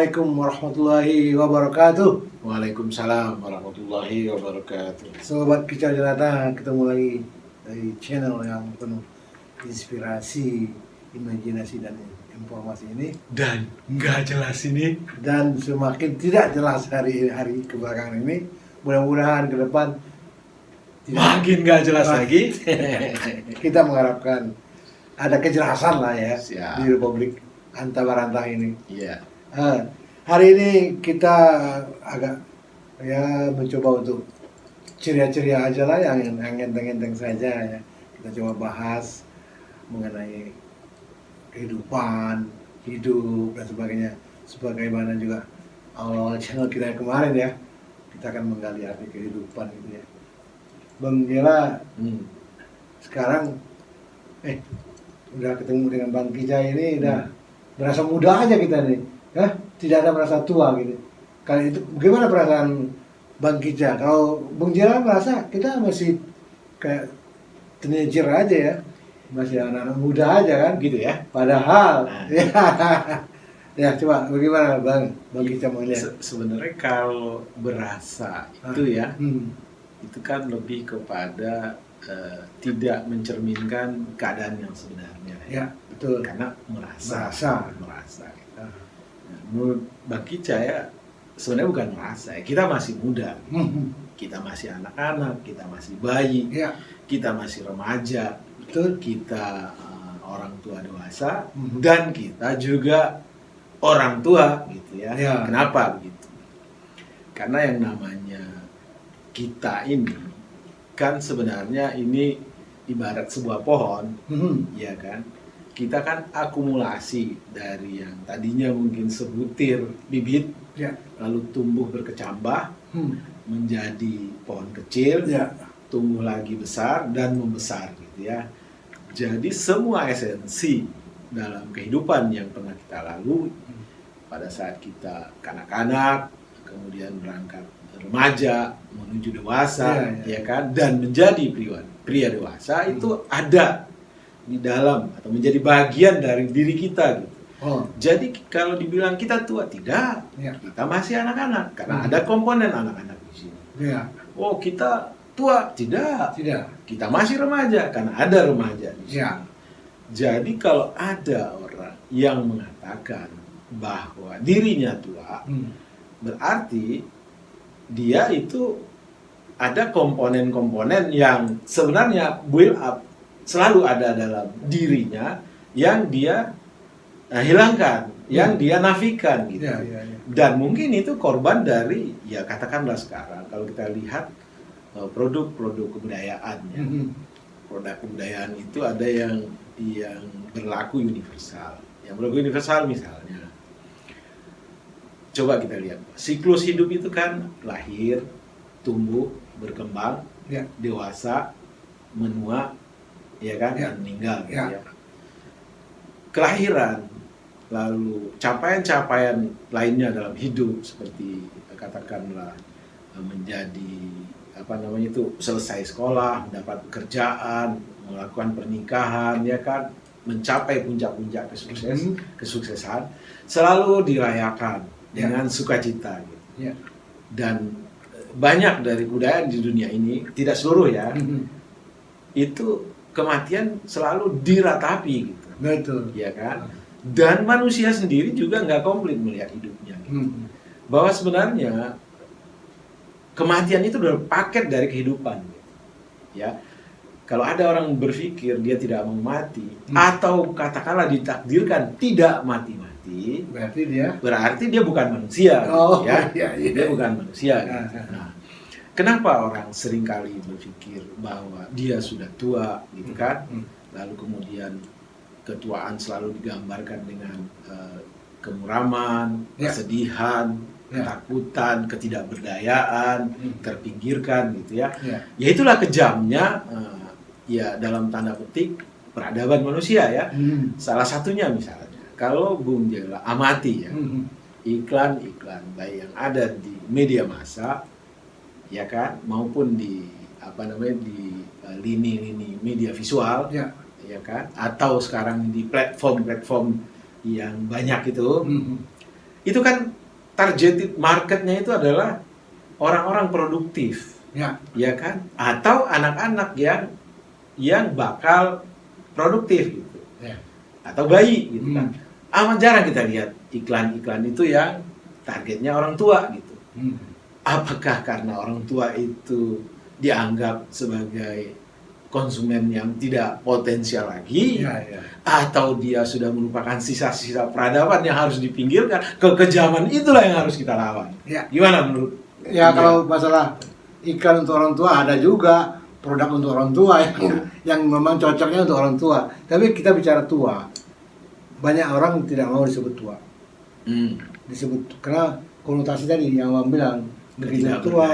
Assalamualaikum warahmatullahi wabarakatuh. Waalaikumsalam warahmatullahi wabarakatuh. Sobat Kicau Jelata, ketemu lagi dari channel yang penuh inspirasi, imajinasi dan informasi ini. Dan nggak jelas ini. Dan semakin tidak jelas hari-hari kebelakangan ini. Mudah-mudahan ke depan Makin nggak jelas lagi. kita mengharapkan ada kejelasan lah ya. Siap. Di Republik Antah-Barantah ini. Iya. Hari ini kita agak mencoba untuk ceria-ceria aja lah, yang enteng-enteng saja ya. Kita coba bahas mengenai kehidupan, hidup dan sebagainya. Sebagaimana juga awal channel kita yang kemarin ya, kita akan menggali arti kehidupan gitu ya. Bang Jela, sekarang udah ketemu dengan Bang Kijai ini, udah berasa muda aja kita nih. Tidak ada merasa tua gitu. Kali itu gimana perasaan Bang Kijai? Kalau Bang Jela merasa kita masih kayak teenager aja ya, masih anak-anak muda aja kan, Gitu ya. padahal ya coba bagaimana Bang Kijai melihat? Sebenarnya kalau berasa itu ya, itu kan lebih kepada tidak mencerminkan keadaan yang sebenarnya. Ya betul. Karena merasa. Menurut Bang Kijai ya, sebenarnya bukan merasa ya, kita masih muda, kita masih anak-anak, kita masih bayi, Ya kita masih remaja, betul. kita orang tua dewasa, dan kita juga orang tua gitu ya. Ya. Kenapa begitu? Karena yang namanya kita ini kan sebenarnya ini ibarat sebuah pohon, ya kan? Kita kan akumulasi dari yang tadinya mungkin sebutir bibit, Ya. lalu tumbuh berkecambah menjadi pohon kecil, Ya. tumbuh lagi besar dan membesar gitu ya. Jadi semua esensi dalam kehidupan yang pernah kita lalui pada saat kita kanak-kanak, kemudian berangkat remaja menuju dewasa, ya kan, dan menjadi pria dewasa itu ada di dalam atau menjadi bagian dari diri kita gitu. Jadi kalau dibilang kita tua, tidak, kita masih anak-anak karena ada komponen anak-anak di sini. Ya. Oh, kita tua, tidak, kita masih remaja karena ada remaja di sini. Ya. Jadi kalau ada orang yang mengatakan bahwa dirinya tua, berarti dia itu ada komponen-komponen yang sebenarnya build up selalu ada dalam dirinya yang dia hilangkan, yang dia nafikan gitu. Ya. Dan mungkin itu korban dari, ya katakanlah sekarang kalau kita lihat produk-produk kebudayaannya. Produk kebudayaan itu ada yang berlaku universal. Yang berlaku universal misalnya, coba kita lihat, siklus hidup itu kan lahir, tumbuh, berkembang, dewasa, menua, ya kan, dan meninggal gitu ya. Kelahiran, lalu capaian-capaian lainnya dalam hidup seperti katakanlah menjadi selesai sekolah, mendapat pekerjaan, melakukan pernikahan, ya kan, mencapai puncak-puncak kesuksesan selalu dirayakan dengan sukacita gitu. Dan banyak dari budaya di dunia ini, tidak seluruh ya, itu kematian selalu diratapi gitu. Betul. Ya kan? Dan manusia sendiri juga nggak komplit melihat hidupnya gitu. Bahwa sebenarnya kematian itu adalah paket dari kehidupan gitu. Ya. Kalau ada orang berpikir dia tidak mau mati, atau katakanlah ditakdirkan tidak mati-mati, berarti dia bukan manusia gitu, ya. Dia bukan manusia gitu. Nah, kenapa orang seringkali berpikir bahwa dia sudah tua gitu kan? Lalu kemudian ketuaan selalu digambarkan dengan kemuraman, kesedihan, ketakutan, ketidakberdayaan, terpinggirkan gitu ya. Ya itulah kejamnya ya dalam tanda petik peradaban manusia ya. Salah satunya misalnya kalau Bung Jela amati ya, iklan-iklan baik yang ada di media massa, ya kan, maupun di di lini-lini media visual, ya kan, atau sekarang di platform-platform yang banyak itu, itu kan targeted marketnya itu adalah orang-orang produktif, Ya. ya kan? Atau anak-anak yang bakal produktif gitu, Ya. atau bayi gitu kan. Hmm. Amat jarang kita lihat iklan-iklan itu yang targetnya orang tua gitu. Apakah karena orang tua itu dianggap sebagai konsumen yang tidak potensial lagi, Ya, ya. atau dia sudah merupakan sisa-sisa peradaban yang harus dipinggirkan? Kekejaman itulah yang harus kita lawan. Ya. Gimana menurut? Ya, kalau masalah iklan untuk orang tua ada juga produk untuk orang tua yang memang cocoknya untuk orang tua. Tapi kita bicara tua, banyak orang tidak mau disebut tua. Disebut karena konotasi tadi yang Bang bilang begitu tua,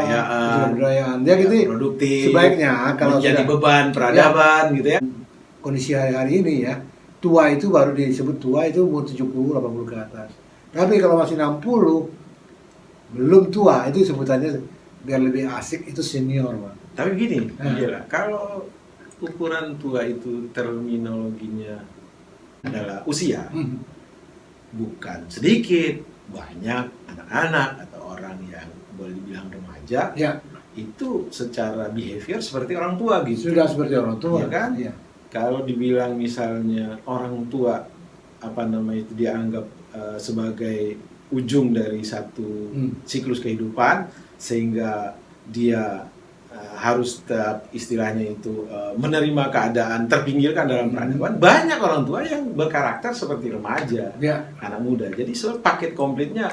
kebudayaan. Dia gitu produktif. Sebaiknya kalau menjadi sudah beban peradaban gitu ya. kondisi hari-hari ini ya, tua itu baru disebut tua itu umur 70-80 ke atas. Tapi kalau masih 60 belum tua, itu sebutannya biar lebih asik itu senior, Bang. Tapi gini, gila, kalau ukuran tua itu terminologinya adalah usia, bukan sedikit, banyak anak-anak atau orang yang boleh dibilang remaja, Ya, itu secara behavior seperti orang tua gitu. sudah seperti orang tua. Iya kan? Iya. Kalau dibilang misalnya orang tua itu dianggap sebagai ujung dari satu siklus kehidupan, sehingga dia harus tetap istilahnya itu menerima keadaan terpinggirkan dalam peradaban. Banyak orang tua yang berkarakter seperti remaja, Ya. anak muda. Jadi paket komplitnya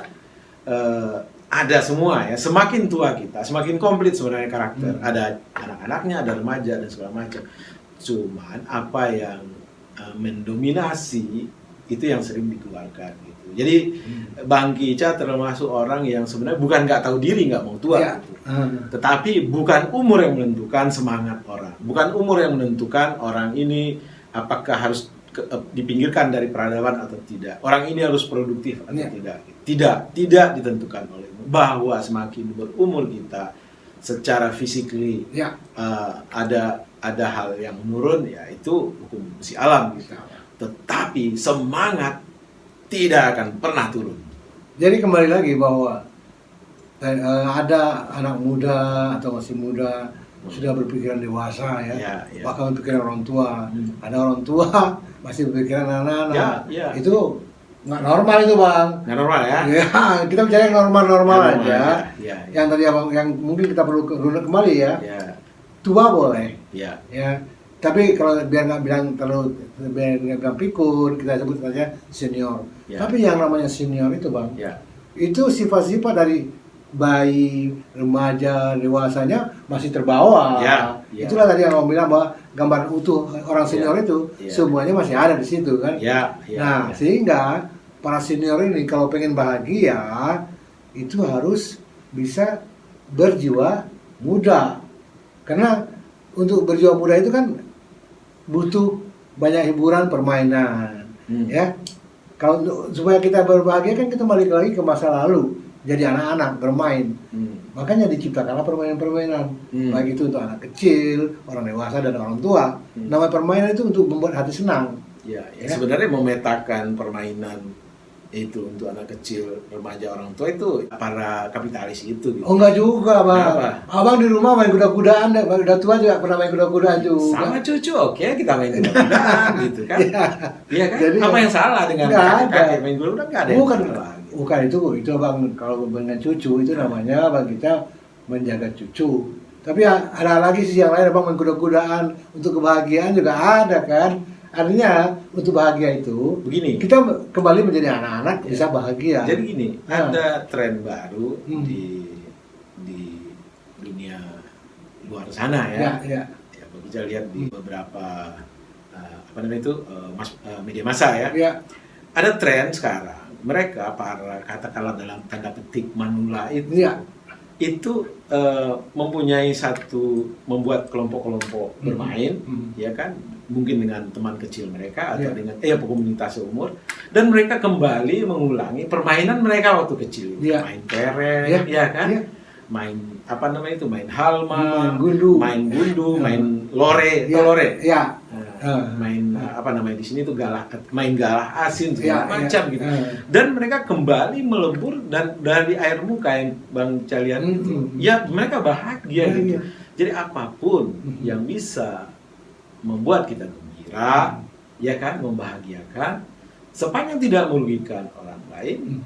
ada semua ya. Semakin tua kita, semakin komplit sebenarnya karakter. Ada anak-anaknya, ada remaja dan segala macam. Cuman apa yang mendominasi itu yang sering dikeluarkan gitu. Jadi Bang Kica termasuk orang yang sebenarnya bukan nggak tahu diri, nggak mau tua, Ya. gitu. Tetapi bukan umur yang menentukan semangat orang, bukan umur yang menentukan orang ini apakah harus dipinggirkan dari peradaban atau tidak. Orang ini harus produktif atau tidak. Tidak ditentukan oleh umur. Bahwa semakin berumur kita secara physically ada hal yang menurun, ya itu hukum besi alam gitu. Tetapi semangat tidak akan pernah turun. Jadi kembali lagi bahwa ada anak muda atau masih muda sudah berpikiran dewasa ya, bahkan berpikiran orang tua. Ada orang tua masih berpikiran anak-anak. Itu nggak normal itu, Bang. Nggak normal ya? Ya, kita bicara yang normal-normal aja. Yang tadi abang, yang mungkin kita perlu runut kembali ya. Tua boleh. Ya. Tapi kalau biar nggak bilang terlalu bilang pikun, kita sebut saja senior. Tapi yang namanya senior itu, Bang, itu sifat-sifat dari bayi, remaja, dewasanya masih terbawa. Itulah tadi yang Om bilang bahwa gambar utuh orang senior itu semuanya masih ada di situ kan. Sehingga para senior ini kalau pengen bahagia itu harus bisa berjiwa muda. Karena untuk berjiwa muda itu kan butuh banyak hiburan, permainan, ya. Kalau supaya kita berbahagia kan kita balik lagi ke masa lalu, jadi anak-anak bermain. Makanya diciptakanlah permainan-permainan, baik itu untuk anak kecil, orang dewasa dan orang tua. Nama permainan itu untuk membuat hati senang. Sebenarnya memetakan permainan itu untuk anak kecil, remaja, orang tua itu para kapitalis itu gitu. Oh enggak juga, Bang. Abang di rumah main kuda-kudaan, udah tua juga pernah main kuda-kudaan juga. Sama cucu, oke, kita main kuda-kudaan gitu kan. Iya kan? Jadi, apa yang salah dengan kakek main kuda-kudaan? Enggak ada. Bukan itu Bang, kalau dengan cucu itu namanya Bang kita menjaga cucu. Tapi ada lagi sih yang lain, Bang, main kuda-kudaan untuk kebahagiaan juga ada kan. Artinya untuk bahagia itu begini, kita kembali menjadi anak-anak bisa bahagia. Jadi gini, ada tren baru di dunia luar sana ya. Kita lihat di beberapa media massa ya. Ada tren sekarang mereka para katakanlah dalam tanda petik manula itu mempunyai membuat kelompok-kelompok bermain, ya kan, mungkin dengan teman kecil mereka atau dengan komunitas seumur, dan mereka kembali mengulangi permainan mereka waktu kecil, main kelereng, main main halma, main gundu, main lore, main apa namanya di sini tuh main galah asin segala Ya, macam ya. gitu. Dan mereka kembali melebur dan dari air muka yang Bang Calian itu, ya mereka bahagia gitu. Jadi apapun yang bisa membuat kita gembira, ya kan, membahagiakan, sepanjang tidak merugikan orang lain,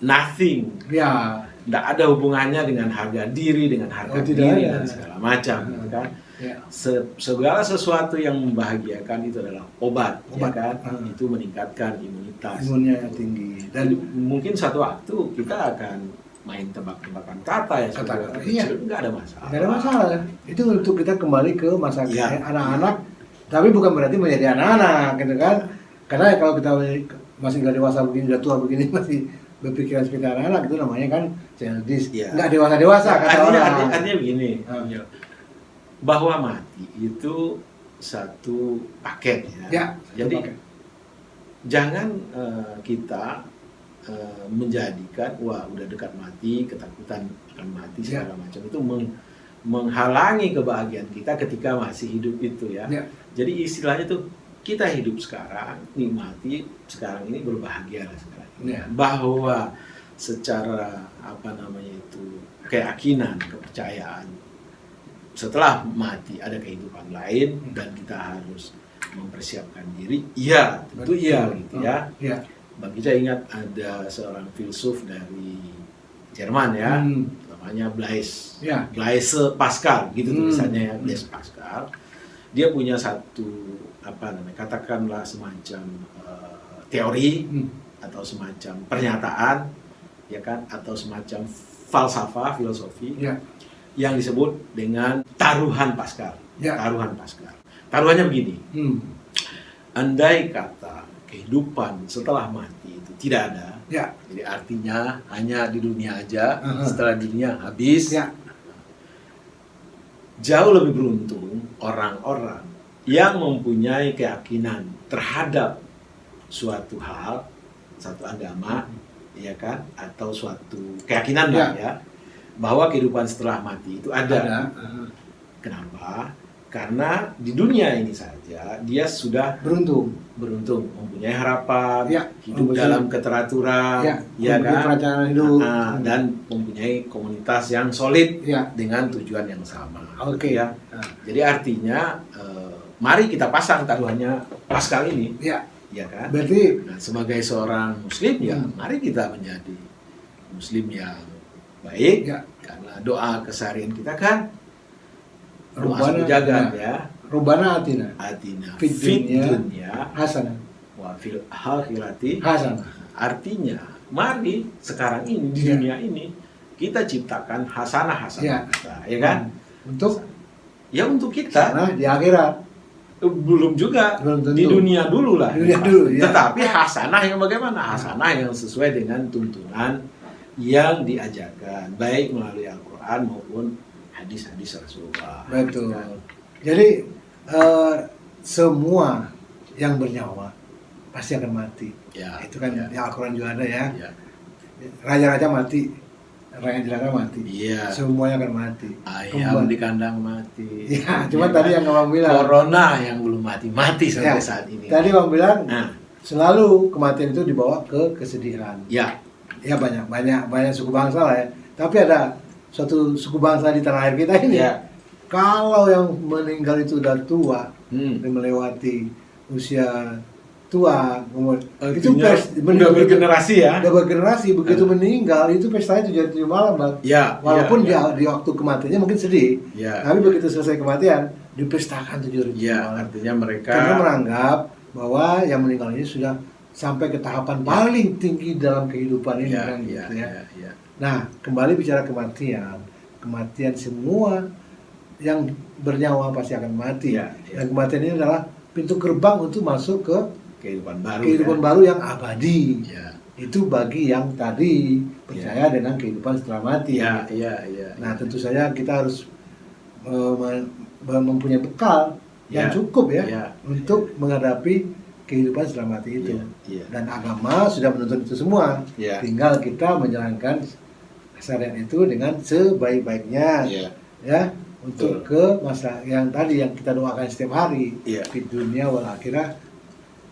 nothing. Ya. Tidak ada hubungannya dengan harga diri, dengan harga diri dan segala macam, gitu kan. Ya. Segala sesuatu yang membahagiakan itu adalah obat. Ya kan? Itu meningkatkan imunitas. Imunnya tinggi. Dan mungkin satu waktu kita akan main tebak-tebakan kata ya, Kata-kata. nggak ada masalah. Nggak ada masalah. Itu untuk kita kembali ke masa Ya. anak-anak, tapi bukan berarti menjadi anak-anak, gitu kan? Karena kalau kita masih nggak dewasa begini, udah tua begini, masih berpikiran seperti anak-anak, itu namanya kan childish. Ya. Nggak dewasa-dewasa kata orang. Artinya begini, bahwa mati itu satu paket ya. Ya, Jadi paket. jangan kita menjadikan wah udah dekat mati, ketakutan akan mati segala macam itu menghalangi kebahagiaan kita ketika masih hidup itu ya. Jadi istilahnya tuh kita hidup sekarang, nikmati sekarang ini, berbahagialah sekarang ini. Bahwa secara apa namanya itu keyakinan, kepercayaan setelah mati ada kehidupan lain dan kita harus mempersiapkan diri, iya tentu iya gitu ya. Bang Ica ingat ada seorang filsuf dari Jerman ya, namanya Blaise Pascal gitu tulisannya ya, Blaise Pascal. Dia punya satu apa namanya, katakanlah semacam teori atau semacam pernyataan ya kan, atau semacam falsafah, filosofi yang disebut dengan taruhan Pascal. Taruhan Pascal. Taruhannya begini. Andai kata kehidupan setelah mati itu tidak ada, jadi artinya hanya di dunia aja, setelah dunia habis, jauh lebih beruntung orang-orang yang mempunyai keyakinan terhadap suatu hal, satu agama, ya kan, atau suatu keyakinan ya, bahwa kehidupan setelah mati itu ada. Kenapa? Karena di dunia ini saja dia sudah beruntung mempunyai harapan, hidup dalam keteraturan, ya kan, dan mempunyai komunitas yang solid dengan tujuan yang sama. Ya. Jadi artinya mari kita pasang taruhannya Pascal ini, ya kan. Berarti sebagai seorang Muslim ya, mari kita menjadi Muslim yang baik, karena doa keseharian kita kan doa jagat ya. Rubana atina fit dunya hasanah wa fil akhirati hasanah. Artinya, mari sekarang ini di dunia ini kita ciptakan hasanah kita, ya kan? Untuk kita. Nah, di akhirat belum juga, di dunia dulu lah. Tetapi hasanah yang bagaimana? Hasanah yang sesuai dengan tuntunan yang diajarkan, baik melalui Al-Quran maupun hadis-hadis Rasulullah. Betul. Jadi semua yang bernyawa pasti akan mati. Itu kan Al-Quran juga ada ya. Raja-raja mati, rakyat jelata mati. Semuanya akan mati. Ayam di kandang mati. Cuma tadi yang Bang bilang, corona yang belum mati sampai saat ini. Tadi Bang bilang selalu kematian itu dibawa ke kesedihan. Ya banyak suku bangsa lah ya. Tapi ada suatu suku bangsa di tanah air kita ini. Kalau yang meninggal itu udah tua, melewati usia tua, itu udah bergenerasi ya. Udah bergenerasi, begitu meninggal itu pestanya 7 malam, Bang. Walaupun di waktu kematiannya mungkin sedih, tapi begitu selesai kematian dipestakan 7 malam. Artinya mereka karena menganggap bahwa yang meninggal ini sudah sampai ke tahapan paling tinggi dalam kehidupan ini kan gitu ya. Nah, kembali bicara kematian semua yang bernyawa pasti akan mati. Dan kematian ini adalah pintu gerbang untuk masuk ke kehidupan baru yang abadi. Itu bagi yang tadi percaya dengan kehidupan setelah mati. Nah, tentu saja kita harus mempunyai bekal yang cukup untuk menghadapi kehidupan setelah mati itu. Dan agama sudah menuntut itu semua. Tinggal kita menjalankan syariat itu dengan sebaik-baiknya. untuk ke masa yang tadi yang kita doakan setiap hari, Iya. di dunia wal akhirah,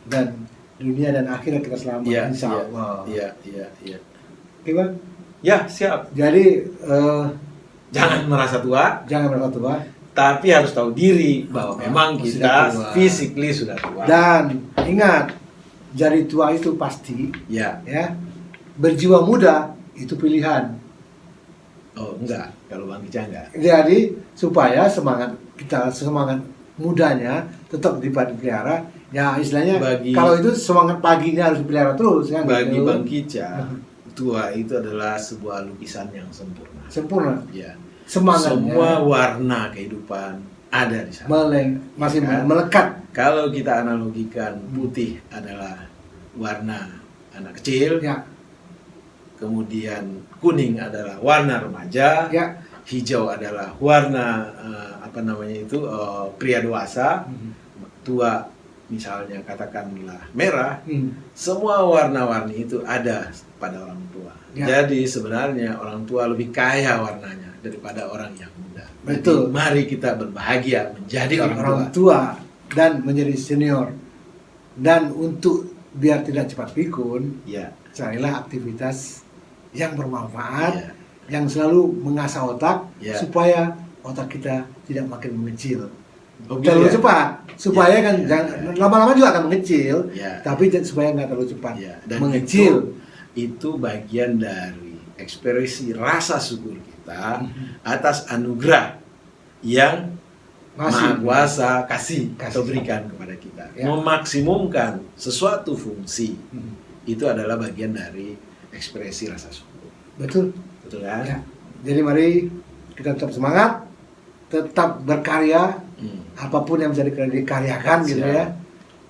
dan dunia dan akhirat kita selamat, Iya, insya iya, Allah. iya. Oke, Bang? Ya, siap. Jadi Jangan merasa tua, jangan merasa tua, tapi harus tahu diri bahwa memang sudah kita tua. physically sudah tua. dan ingat, jadi tua itu pasti, Ya. ya. Berjiwa muda itu pilihan. Oh, enggak. Kalau Bang Kica enggak. Jadi supaya semangat mudanya tetap dipelihara. Ya istilahnya kalau itu semangat paginya harus dipelihara terus kan. Bagi gitu. Bang Kica, tua itu adalah sebuah lukisan yang sempurna. Sempurna. Ya. Semangatnya Semua warna kehidupan ada di sana. masih Ya kan? melekat. Kalau kita analogikan, putih adalah warna anak kecil, Ya, kemudian kuning adalah warna remaja, ya. hijau adalah warna pria dewasa, tua misalnya katakanlah merah. Semua warna-warni itu ada pada orang tua. Ya. Jadi sebenarnya orang tua lebih kaya warnanya daripada orang yang muda. Betul. Jadi, mari kita berbahagia menjadi orang tua. tua dan menjadi senior. Dan untuk biar tidak cepat pikun, Ya. carilah aktivitas yang bermanfaat, Ya. yang selalu mengasah otak, Ya. supaya otak kita tidak makin mengecil. Oh, gitu Terlalu ya? cepat, supaya Ya, kan ya, jangan, ya. lama-lama juga akan mengecil, Ya. tapi supaya nggak terlalu cepat Ya, dan mengecil. itu bagian dari ekspresi rasa syukur kita atas anugerah yang Maha Kuasa kasih atau berikan kepada kita. Ya. Memaksimumkan sesuatu fungsi Hmm. itu adalah bagian dari ekspresi rasa syukur. Betul. Betul kan? Ya. Jadi mari kita tetap semangat, tetap berkarya, Hmm. apapun yang bisa dikaryakan gitu Siap. ya.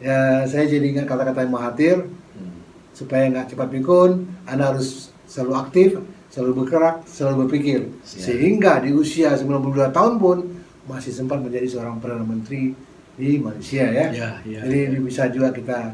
Ya, saya jadi ingat kata-kata Mahathir, Hmm. supaya nggak cepat pikun, Anda harus selalu aktif, selalu bergerak, selalu berpikir. Siap. Sehingga di usia 92 tahun pun masih sempat menjadi seorang Perdana Menteri di Malaysia ya. Ya, Jadi bisa juga kita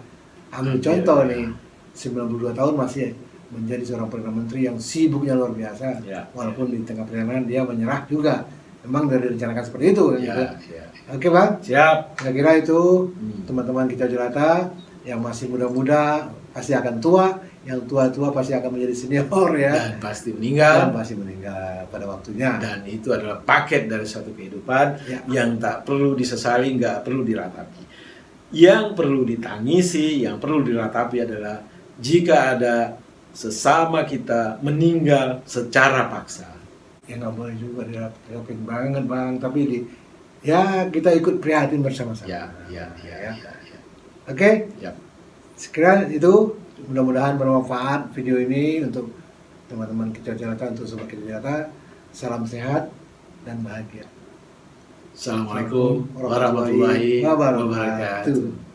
ambil Ambil, contoh ya. nih, 92 tahun masih menjadi seorang Perdana Menteri yang sibuknya luar biasa. Ya, Walaupun di tengah perjalanan dia menyerah juga. Memang sudah direncanakan seperti itu kan, gitu. Ya. Oke Bang, Siap. saya kira itu Hmm. teman-teman kita Jelata yang masih muda-muda pasti akan tua, yang tua-tua pasti akan menjadi senior ya, Dan pasti dan meninggal. pasti meninggal pada waktunya. Dan itu adalah paket dari satu kehidupan Ya. yang tak perlu disesali, nggak perlu diratapi. Yang perlu ditangisi, yang perlu diratapi adalah jika ada sesama kita meninggal secara paksa. Ya nggak boleh juga dirapin banget Bang, tapi ya kita ikut prihatin bersama-sama. Ya. Oke, Ya. sekiranya itu mudah-mudahan bermanfaat video ini untuk teman-teman kita Jelata, untuk sobat kita Jelata. Salam sehat dan bahagia. Assalamualaikum warahmatullahi wabarakatuh.